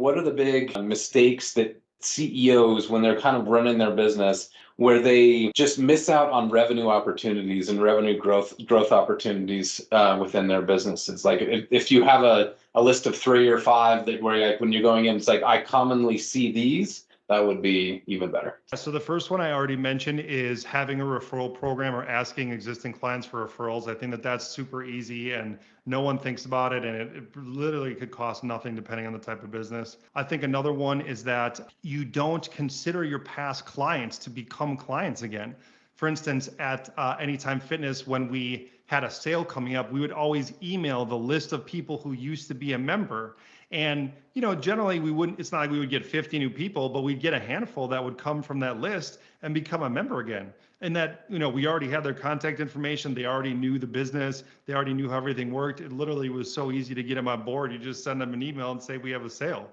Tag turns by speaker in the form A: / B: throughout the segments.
A: what are the big mistakes that CEOs, when they're kind of running their business, where they just miss out on revenue opportunities and revenue growth opportunities within their business? It's like if you have a list of 3 or 5 that where like when you're going in, it's like I commonly see these. That would be even better.
B: So the first one I already mentioned is having a referral program or asking existing clients for referrals. I think that that's super easy and no one thinks about it, and it literally could cost nothing depending on the type of business. I think another one is that you don't consider your past clients to become clients again. For instance, at Anytime Fitness, when we had a sale coming up, we would always email the list of people who used to be a member. And, generally we wouldn't, it's not like we would get 50 new people, but we'd get a handful that would come from that list and become a member again. And that, we already had their contact information. They already knew the business. They already knew how everything worked. It literally was so easy to get them on board. You just send them an email and say, we have a sale.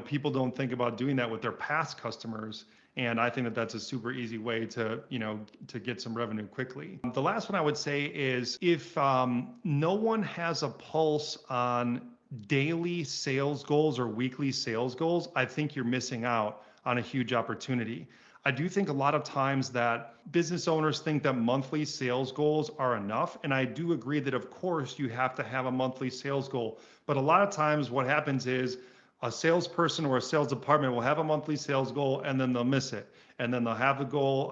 B: People don't think about doing that with their past customers. And I think that that's a super easy way to, to get some revenue quickly. The last one I would say is if no one has a pulse on daily sales goals or weekly sales goals, I think you're missing out on a huge opportunity. I do think a lot of times that business owners think that monthly sales goals are enough. And I do agree that, of course, you have to have a monthly sales goal. But a lot of times what happens is a salesperson or a sales department will have a monthly sales goal and then they'll miss it. And then they'll have a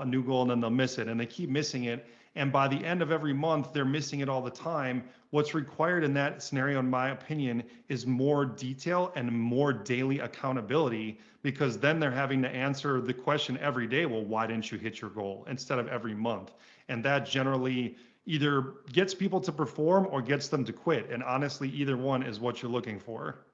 B: new goal, and then they'll miss it. And they keep missing it. And by the end of every month, they're missing it all the time. What's required in that scenario, in my opinion, is more detail and more daily accountability, because then they're having to answer the question every day, well, why didn't you hit your goal, instead of every month? And that generally either gets people to perform or gets them to quit. And honestly, either one is what you're looking for.